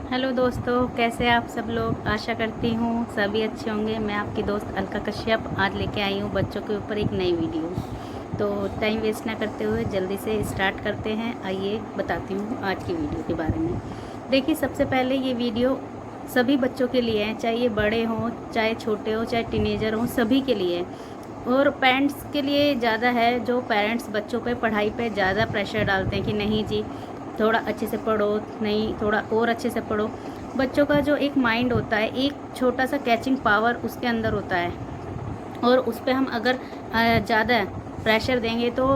Hello दोस्तों, कैसे आप सब लोग। आशा करती हूँ सभी अच्छे होंगे। मैं आपकी दोस्त अलका कश्यप आज लेके आई हूँ बच्चों के ऊपर एक नई वीडियो। तो टाइम वेस्ट ना करते हुए जल्दी से स्टार्ट करते हैं। आइए बताती हूँ आज की वीडियो के बारे में। देखिए, सबसे पहले ये वीडियो सभी बच्चों के लिए है, चाहे ये बड़े हों, चाहे छोटे हों, चाहे टीनेजर हों, सभी के लिए है। और पेरेंट्स के लिए ज़्यादा है, जो पेरेंट्स बच्चों पे पढ़ाई पे ज़्यादा प्रेशर डालते हैं कि नहीं जी थोड़ा अच्छे से पढ़ो, नहीं थोड़ा और अच्छे से पढ़ो। बच्चों का जो एक माइंड होता है, एक छोटा सा कैचिंग पावर उसके अंदर होता है, और उस पर हम अगर ज़्यादा प्रेशर देंगे तो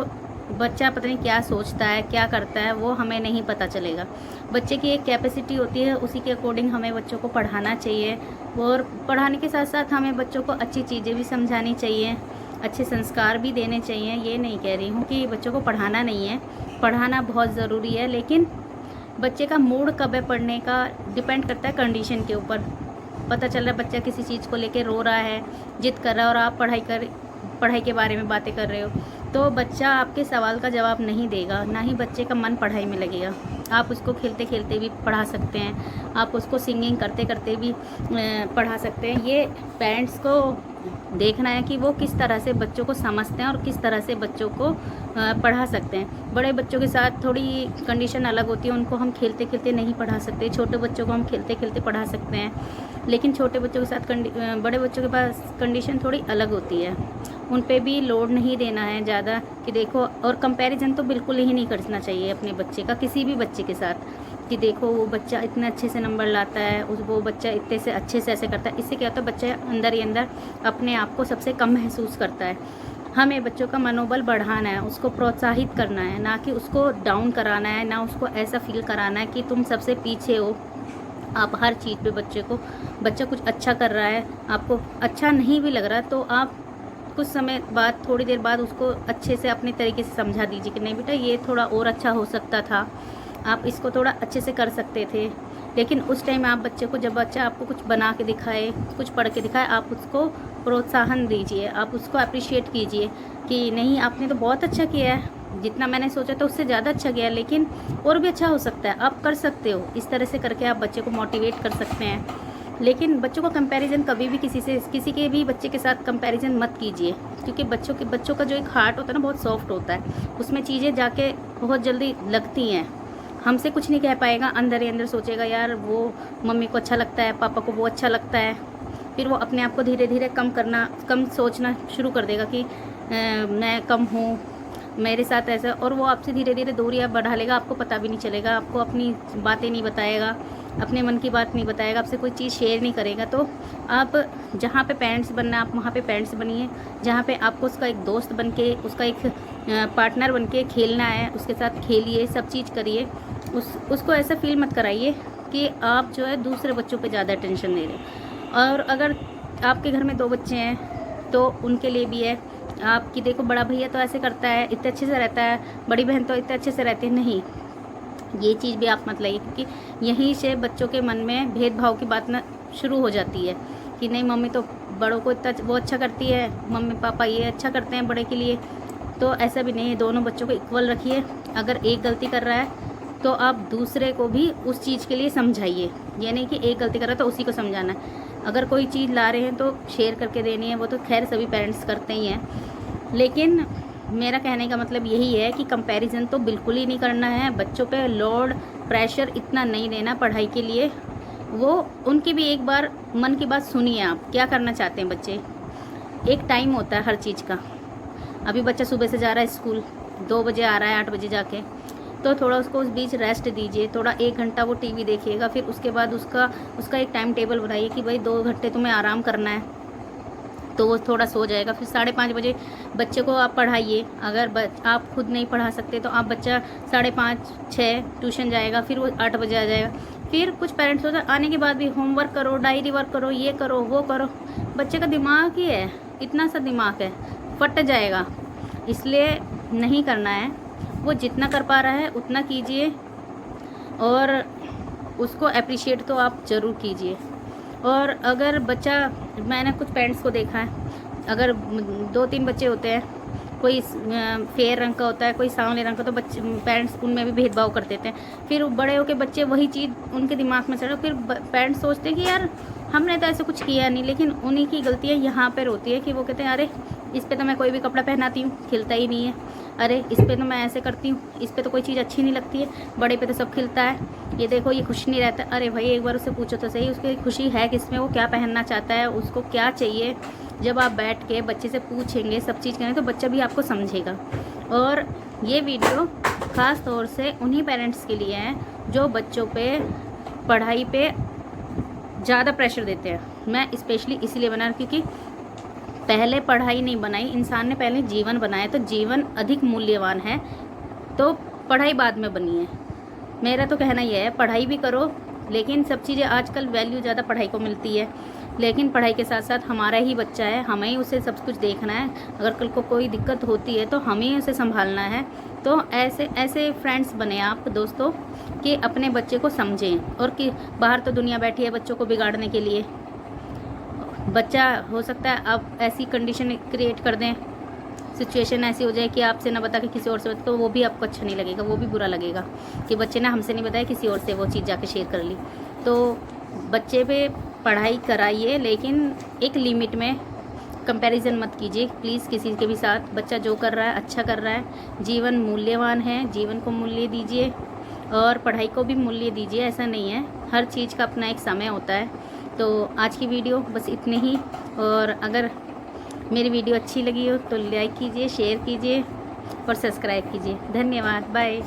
बच्चा पता नहीं क्या सोचता है, क्या करता है, वो हमें नहीं पता चलेगा। बच्चे की एक कैपेसिटी होती है, उसी के अकॉर्डिंग हमें बच्चों को पढ़ाना चाहिए। और पढ़ाने के साथ साथ हमें बच्चों को अच्छी चीज़ें भी समझानी चाहिए, अच्छे संस्कार भी देने चाहिए। ये नहीं कह रही हूँ कि बच्चों को पढ़ाना नहीं है, पढ़ाना बहुत ज़रूरी है, लेकिन बच्चे का मूड कब है पढ़ने का डिपेंड करता है कंडीशन के ऊपर। पता चल रहा है बच्चा किसी चीज़ को लेके रो रहा है, जिद कर रहा है, और आप पढ़ाई के बारे में बातें कर रहे हो, तो बच्चा आपके सवाल का जवाब नहीं देगा, ना ही बच्चे का मन पढ़ाई में लगेगा। आप उसको खेलते खेलते भी पढ़ा सकते हैं, आप उसको सिंगिंग करते करते भी पढ़ा सकते हैं। ये पेरेंट्स को देखना है कि वो किस तरह से बच्चों को समझते हैं और किस तरह से बच्चों को पढ़ा सकते हैं। बड़े बच्चों के साथ थोड़ी कंडीशन अलग होती है, उनको हम खेलते खेलते नहीं पढ़ा सकते। छोटे बच्चों को हम खेलते खेलते पढ़ा सकते हैं, लेकिन छोटे बच्चों के साथ बड़े बच्चों के पास कंडीशन थोड़ी अलग होती है। उन पे भी लोड नहीं देना है ज़्यादा कि देखो, और कंपैरिजन तो बिल्कुल ही नहीं करना चाहिए अपने बच्चे का किसी भी बच्चे के साथ कि देखो वो बच्चा इतने अच्छे से नंबर लाता है, वो बच्चा इतने से अच्छे से ऐसे करता है। इससे क्या होता है, बच्चा अंदर ही अंदर अपने आप को सबसे कम महसूस करता है। हमें बच्चों का मनोबल बढ़ाना है, उसको प्रोत्साहित करना है, ना कि उसको डाउन कराना है, ना उसको ऐसा फील कराना है कि तुम सबसे पीछे हो। आप हर चीज़ पे बच्चा कुछ अच्छा कर रहा है, आपको अच्छा नहीं भी लग रहा, तो आप कुछ समय बाद, थोड़ी देर बाद उसको अच्छे से अपने तरीके से समझा दीजिए कि नहीं बेटा, ये थोड़ा और अच्छा हो सकता था, आप इसको थोड़ा अच्छे से कर सकते थे। लेकिन उस टाइम आप बच्चे को, जब बच्चा आपको कुछ बना के दिखाए, कुछ पढ़ के दिखाए, आप उसको प्रोत्साहन दीजिए, आप उसको अप्रिशिएट कीजिए कि नहीं आपने तो बहुत अच्छा किया है, जितना मैंने सोचा था उससे ज़्यादा अच्छा किया है, लेकिन और भी अच्छा हो सकता है, आप कर सकते हो। इस तरह से करके आप बच्चे को मोटिवेट कर सकते हैं। लेकिन बच्चों का कंपैरिजन कभी भी किसी के भी बच्चे के साथ कंपैरिजन मत कीजिए, क्योंकि बच्चों का जो एक हार्ट होता है ना, बहुत सॉफ्ट होता है, उसमें चीज़ें जाके बहुत जल्दी लगती हैं। हमसे कुछ नहीं कह पाएगा, अंदर ही अंदर सोचेगा यार वो मम्मी को अच्छा लगता है, पापा को वो अच्छा लगता है। फिर वो अपने आप को धीरे धीरे कम सोचना शुरू कर देगा कि मैं कम हूँ, मेरे साथ ऐसा, और वो आपसे धीरे धीरे दूरियाँ बढ़ा लेगा। आपको पता भी नहीं चलेगा, आपको अपनी बातें नहीं बताएगा, अपने मन की बात नहीं बताएगा, आपसे कोई चीज़ शेयर नहीं करेगा। तो आप जहाँ पे पेरेंट्स बनना है, आप वहाँ पे पेरेंट्स बनिए। जहाँ पे आपको उसका एक दोस्त बन के, उसका एक पार्टनर बन के खेलना है, उसके साथ खेलिए, सब चीज़ करिए। उसको ऐसा फील मत कराइए कि आप जो है दूसरे बच्चों पे ज़्यादा टेंशन दे रहे हैं। और अगर आपके घर में 2 बच्चे हैं तो उनके लिए भी है आपकी, देखो बड़ा भैया तो ऐसे करता है, इतने अच्छे से रहता है, बड़ी बहन तो इतने अच्छे से रहती है, नहीं, ये चीज़ भी आप मत लाइए, क्योंकि यहीं से बच्चों के मन में भेदभाव की बात ना शुरू हो जाती है कि नहीं मम्मी तो बड़ों को इतना वो अच्छा करती है, मम्मी पापा ये अच्छा करते हैं बड़े के लिए। तो ऐसा भी नहीं है, दोनों बच्चों को इक्वल रखिए। अगर एक गलती कर रहा है तो आप दूसरे को भी उस चीज़ के लिए समझाइए। ये नहीं कि एक गलती कर रहा है तो उसी को समझाना है। अगर कोई चीज़ ला रहे हैं तो शेयर करके देनी है, वो तो खैर सभी पेरेंट्स करते ही हैं। लेकिन मेरा कहने का मतलब यही है कि कंपैरिजन तो बिल्कुल ही नहीं करना है, बच्चों पे लोड प्रेशर इतना नहीं देना पढ़ाई के लिए। वो उनकी भी एक बार मन की बात सुनिए, आप क्या करना चाहते हैं बच्चे। एक टाइम होता है हर चीज़ का। अभी बच्चा सुबह से जा रहा है स्कूल, 2 बजे आ रहा है, 8 बजे जाके, तो थोड़ा उसको उस बीच रेस्ट दीजिए, थोड़ा 1 घंटा वो टीवी देखिएगा। फिर उसके बाद उसका एक टाइम टेबल बनाइए कि भाई 2 घंटे तुम्हें आराम करना है, तो वो थोड़ा सो जाएगा। फिर 5:30 बजे बच्चे को आप पढ़ाइए। अगर आप खुद नहीं पढ़ा सकते तो आप बच्चा 5:30-6 ट्यूशन जाएगा, फिर वो 8 बजे आ जाएगा। फिर कुछ पेरेंट्स होता है आने के बाद भी होमवर्क करो, डायरी वर्क करो, ये करो वो करो। बच्चे का दिमाग ही है, इतना सा दिमाग है, फट जाएगा। इसलिए नहीं करना है। वो जितना कर पा रहा है उतना कीजिए, और उसको अप्रिशिएट तो आप ज़रूर कीजिए। और अगर बच्चा, मैंने कुछ पेरेंट्स को देखा है, अगर 2-3 बच्चे होते हैं कोई फेयर रंग का होता है, कोई सांवले रंग का, तो बच्चे पेरेंट्स उनमें भी भेदभाव कर देते हैं। फिर बड़े होकर बच्चे वही चीज़ उनके दिमाग में चढ़े, फिर पेरेंट्स सोचते हैं कि यार हमने तो ऐसे कुछ किया नहीं, लेकिन उन्हीं की गलतियाँ यहाँ पर होती है कि वो कहते हैं अरे इस पर तो मैं कोई भी कपड़ा पहनाती हूँ खिलता ही नहीं है, अरे इस पर तो मैं ऐसे करती हूँ, इस पर तो कोई चीज़ अच्छी नहीं लगती है, बड़े पे तो सब खिलता है, ये देखो ये खुश नहीं रहता। अरे भाई एक बार उससे पूछो तो सही उसकी खुशी है किसमें, वो क्या पहनना चाहता है, उसको क्या चाहिए। जब आप बैठ के बच्चे से पूछेंगे, सब चीज़ करेंगे, तो बच्चा भी आपको समझेगा। और ये वीडियो ख़ास तौर से उन्हीं पेरेंट्स के लिए है जो बच्चों पे पढ़ाई पे ज़्यादा प्रेशर देते हैं। मैं स्पेशली इसलिए बना क्योंकि पहले पढ़ाई नहीं बनाई इंसान ने, पहले जीवन बनाया, तो जीवन अधिक मूल्यवान है, तो पढ़ाई बाद में बनी है। मेरा तो कहना यह है पढ़ाई भी करो, लेकिन सब चीज़ें आजकल वैल्यू ज़्यादा पढ़ाई को मिलती है, लेकिन पढ़ाई के साथ साथ हमारा ही बच्चा है, हमें ही उसे सब कुछ देखना है। अगर कल को कोई दिक्कत होती है तो हमें ही उसे संभालना है। तो ऐसे ऐसे फ्रेंड्स बने आप दोस्तों कि अपने बच्चे को समझें, और कि बाहर तो दुनिया बैठी है बच्चों को बिगाड़ने के लिए। बच्चा हो सकता है आप ऐसी कंडीशन क्रिएट कर दें, सिचुएशन ऐसी हो जाए कि आपसे ना बता के किसी और से, तो वो भी आपको अच्छा नहीं लगेगा, वो भी बुरा लगेगा कि बच्चे ने हमसे नहीं बताया किसी और से वो चीज़ जाके शेयर कर ली। तो बच्चे पे पढ़ाई कराइए, लेकिन एक लिमिट में, कंपैरिजन मत कीजिए प्लीज़ किसी के भी साथ। बच्चा जो कर रहा है अच्छा कर रहा है, जीवन मूल्यवान है, जीवन को मूल्य दीजिए और पढ़ाई को भी मूल्य दीजिए। ऐसा नहीं है, हर चीज़ का अपना एक समय होता है। तो आज की वीडियो बस इतने ही, और अगर मेरी वीडियो अच्छी लगी हो तो लाइक कीजिए, शेयर कीजिए और सब्सक्राइब कीजिए। धन्यवाद, बाय।